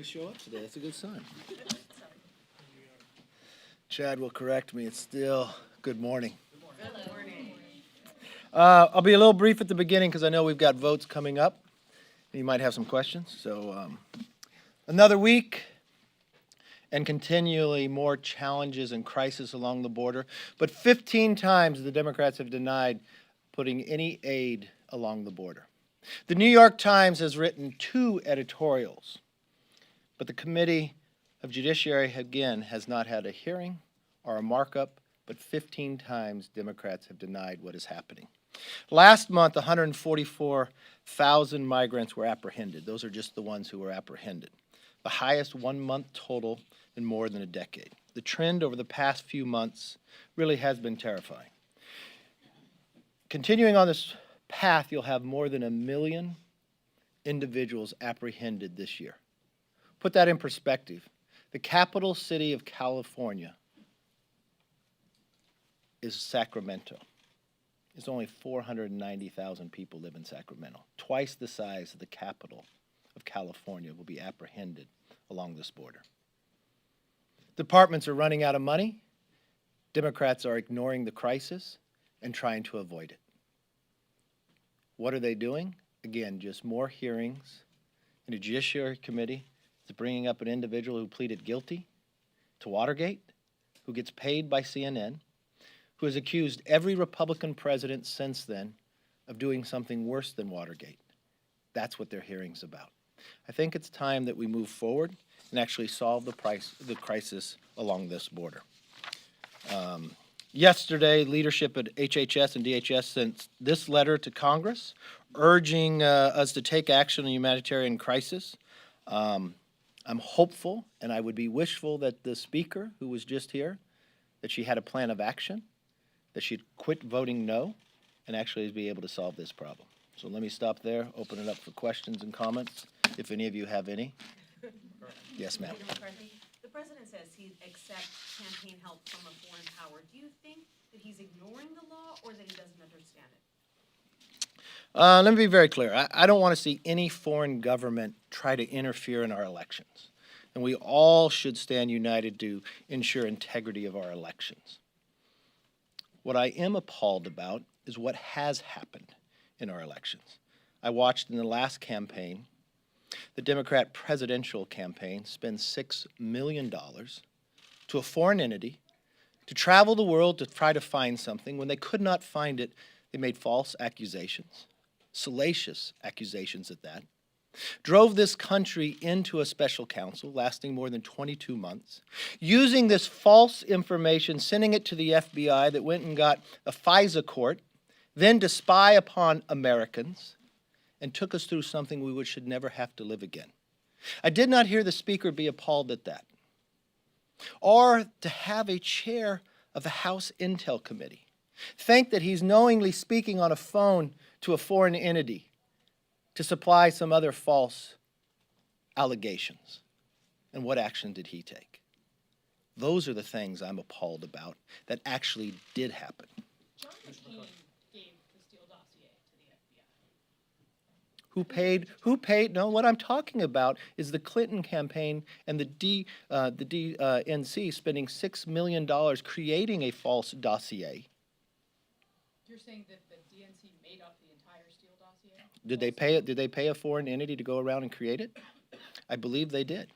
We show up today. That's a good sign. Chad will correct me. It's still good morning. Good morning. I'll be a little brief at the beginning because I know we've got votes coming up. You might have some questions. So another week and continually more challenges and crises along the border. But 15 times the Democrats have denied putting any aid along the border. The New York Times has written 2 editorials, but the Committee of Judiciary, again, has not had a hearing or a markup, but 15 times Democrats have denied what is happening. Last month, 144,000 migrants were apprehended. Those are just the ones who were apprehended. The highest one-month total in more than a decade. The trend over the past few months really has been terrifying. Continuing on this path, you'll have more than 1 million individuals apprehended this year. Put that in perspective. The capital city of California is Sacramento. It's only 490,000 people live in Sacramento. Twice the size of the capital of California will be apprehended along this border. Departments are running out of money. Democrats are ignoring the crisis and trying to avoid it. What are they doing? Again, just more hearings in a Judiciary Committee. It's bringing up an individual who pleaded guilty to Watergate, who gets paid by CNN, who has accused every Republican president since then of doing something worse than Watergate. That's what their hearing's about. I think it's time that we move forward and actually solve the crisis along this border. Yesterday, leadership at HHS and DHS sent this letter to Congress urging us to take action on the humanitarian crisis. I'm hopeful, and I would be wishful that the speaker, who was just here, that she had a plan of action, that she'd quit voting no, and actually be able to solve this problem. So let me stop there, open it up for questions and comments, if any of you have any. Yes, ma'am. Leader McCarthy, the president says he accepts campaign help from a foreign power. Do you think that he's ignoring the law or that he doesn't understand it? Let me be very clear. I don't want to see any foreign government try to interfere in our elections. And we all should stand united to ensure integrity of our elections. What I am appalled about is what has happened in our elections. I watched in the last campaign, the Democrat presidential campaign spend $6 million to a foreign entity to travel the world to try to find something. When they could not find it, they made false accusations, salacious accusations at that, drove this country into a special counsel lasting more than 22 months, using this false information, sending it to the FBI that went and got a FISA court, then to spy upon Americans, and took us through something we should never have to live again. I did not hear the speaker be appalled at that, or to have a chair of the House Intel Committee think that he's knowingly speaking on a phone to a foreign entity to supply some other false allegations. And what action did he take? Those are the things I'm appalled about that actually did happen. John McCain gave the Steele dossier to the FBI. Who paid? No, what I'm talking about is the Clinton campaign and the DNC spending $6 million creating a false dossier. You're saying that the DNC made up the entire Steele dossier? Did they pay it? Did they pay a foreign entity to go around and create it? I believe they did.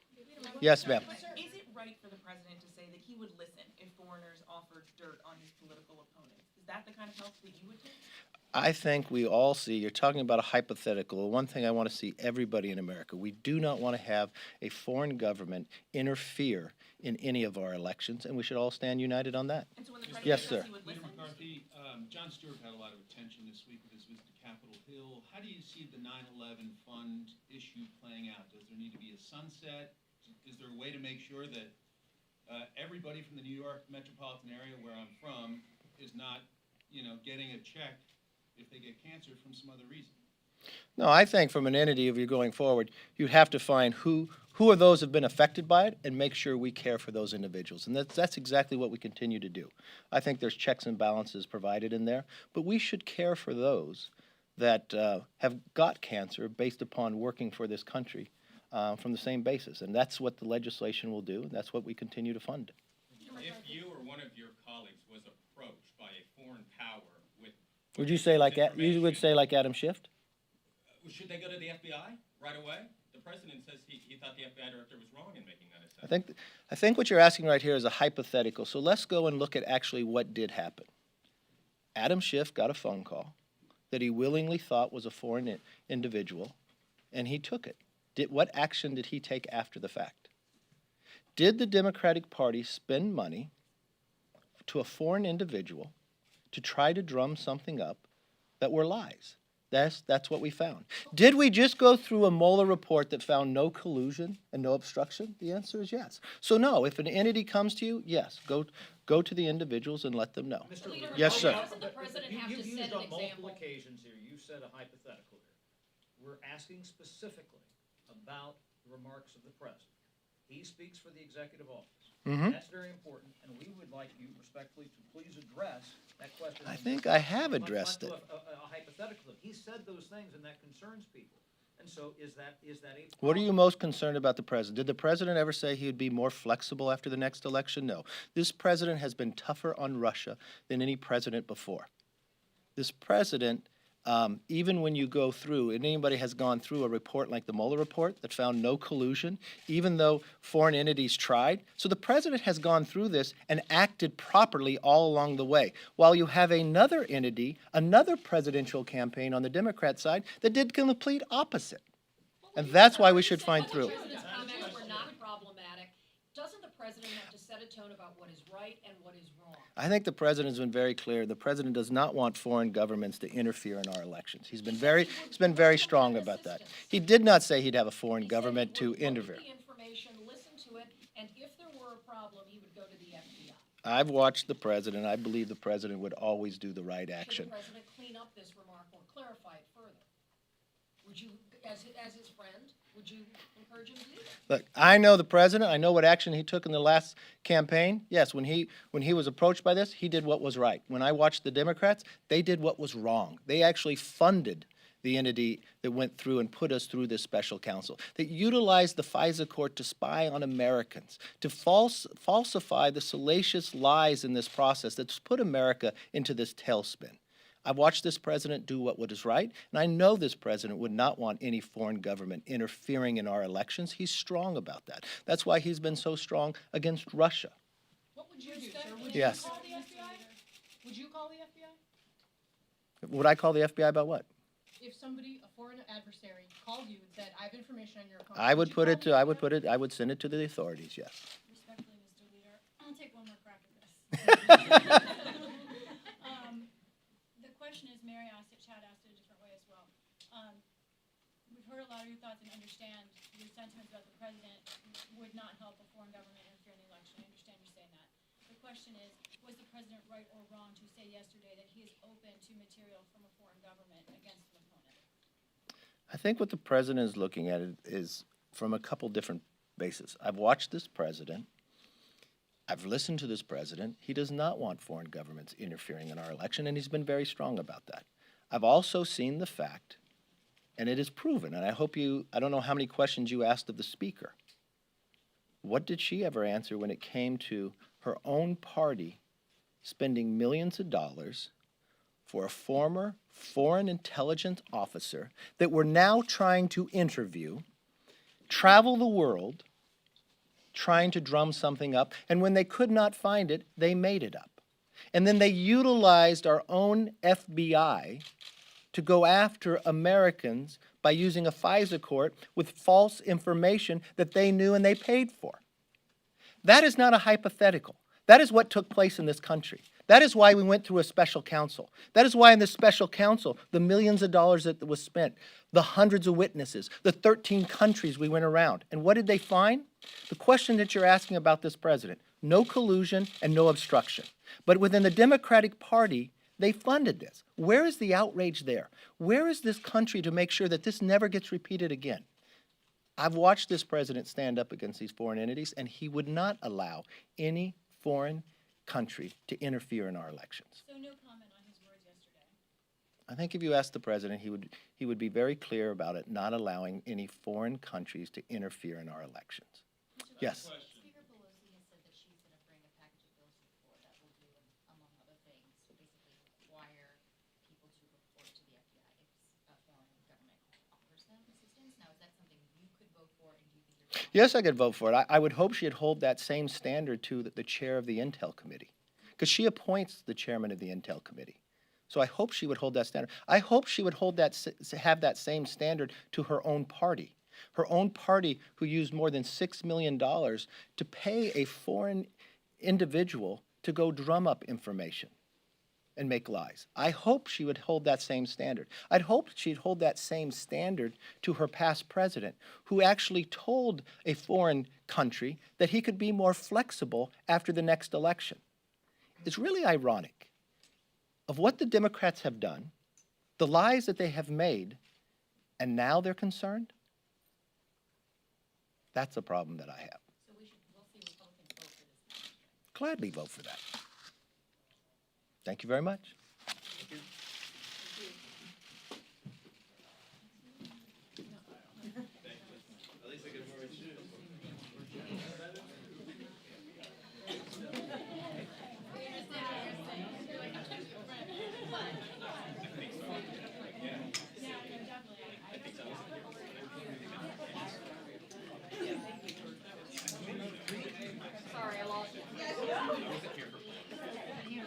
Yes, ma'am. Is it right for the president to say that he would listen if foreigners offered dirt on his political opponents? Is that the kind of help that you would take? I think we all see, you're talking about a hypothetical. One thing I want to see everybody in America, we do not want to have a foreign government interfere in any of our elections, and we should all stand united on that. And so when the president Yes, says sir. he would Leader listen, McCarthy, John Stewart had a lot of attention this week with his visit to Capitol Hill. How do you see the 9/11 fund issue playing out? Does there need to be a sunset? Is there a way to make sure that everybody from the New York metropolitan area where I'm from is not, getting a check if they get cancer from some other reason? No, I think from an entity, if you're going forward, you have to find who are those who have been affected by it and make sure we care for those individuals. And that's exactly what we continue to do. I think there's checks and balances provided in there, but we should care for those that have got cancer based upon working for this country from the same basis. And that's what the legislation will do, and that's what we continue to fund. If you or one of your colleagues was approached by a foreign power with Would you say like, you would information, say like Adam Schiff? should they go to the FBI right away? The president says he thought the FBI director was wrong in making that I assessment. think what you're asking right here is a hypothetical. So let's go and look at actually what did happen. Adam Schiff got a phone call that he willingly thought was a foreign individual, and he took it. What action did he take after the fact? Did the Democratic Party spend money to a foreign individual to try to drum something up that were lies? That's what we found. Did we just go through a Mueller report that found no collusion and no obstruction? The answer is yes. So no, if an entity comes to you, yes, go to the individuals and let them know. Mr. Leader, Yes, sir. Doesn't the president have to You've set used an on multiple example? occasions here, you said a hypothetical here. We're asking specifically about the remarks of the president. He speaks for the executive office. Mhm. That's very important, and we would like you respectfully to please address that question. I think I have Let's addressed do it. a hypothetical. He said those things, and that concerns people. And so is that a What are you most concerned about the president? Did the president ever say he would be more flexible after the next election? No. This president has been tougher on Russia than any president before. This president, even when you go through, and anybody has gone through a report like the Mueller report that found no collusion, even though foreign entities tried. So the president has gone through this and acted properly all along the way. While you have another entity, another presidential campaign on the Democrat side that did complete opposite. And that's why we should find through. The president's comments were not problematic. Doesn't the president have to set a tone about what is right and what is wrong? I think the president's been very clear. The president does not want foreign governments to interfere in our elections. He's been very strong about that. He did not say he'd have a foreign He said government he would to look at interfere. the information, listen to it, and if there were a problem, he would go to the FBI. I've watched the president. I believe the president would always do the right Should action. the president clean up this remark or clarify it further? Would you, as his friend, would you encourage him to do that? Look, I know the president. I know what action he took in the last campaign. Yes, when he was approached by this, he did what was right. When I watched the Democrats, they did what was wrong. They actually funded the entity that went through and put us through this special counsel, that utilized the FISA court to spy on Americans, to falsify the salacious lies in this process that's put America into this tailspin. I've watched this president do what was right, and I know this president would not want any foreign government interfering in our elections. He's strong about that. That's why he's been so strong against Russia. What would you do, sir? Would Yes. you call the FBI? Would you call the FBI? Would I call the FBI about what? If somebody, a foreign adversary, called you and said, I have information on your account. I would send it to the authorities, yes. Respectfully, Mr. Leader, I'll take one more crack at this. The question is, Mary asked it, Chad asked it a different way as well. We've heard a lot of your thoughts and understand your sentiments about the president would not help a foreign government interfere in the election. I understand you saying that. The question is, was the president right or wrong to say yesterday that he is open to material from a foreign government against an opponent? I think what the president is looking at is from a couple different bases. I've watched this president. I've listened to this president. He does not want foreign governments interfering in our election, and he's been very strong about that. I've also seen the fact, and it is proven, and I don't know how many questions you asked of the speaker. What did she ever answer when it came to her own party spending millions of dollars for a former foreign intelligence officer that we're now trying to interview, travel the world, trying to drum something up, and when they could not find it, they made it up. And then they utilized our own FBI to go after Americans by using a FISA court with false information that they knew and they paid for. That is not a hypothetical. That is what took place in this country. That is why we went through a special counsel. That is why in this special counsel, the millions of dollars that was spent, the hundreds of witnesses, the 13 countries we went around. And what did they find? The question that you're asking about this president, no collusion and no obstruction. But within the Democratic Party, they funded this. Where is the outrage there? Where is this country to make sure that this never gets repeated again? I've watched this president stand up against these foreign entities, and he would not allow any foreign country to interfere in our elections. So no comment on his words yesterday. I think if you ask the president, he would be very clear about it, not allowing any foreign countries to interfere in our elections. Yes. Speaker Pelosi has said that she's going to bring a package of bills to the floor that will do, among other things, basically require people to report to the FBI if a foreign government offers them assistance. Now, is that something you could vote for, and do you think you're? Yes, I could vote for it. I would hope she'd hold that same standard to the chair of the Intel Committee, because she appoints the chairman of the Intel Committee. So I hope she would hold that standard. I hope she would have that same standard to her own party. Her own party, who used more than $6 million to pay a foreign individual to go drum up information and make lies. I hope she would hold that same standard. I'd hope she'd hold that same standard to her past president, who actually told a foreign country that he could be more flexible after the next election. It's really ironic of what the Democrats have done, the lies that they have made, and now they're concerned. That's a problem that I have. So we'll see Republicans vote for this. Gladly vote for that. Thank you very much.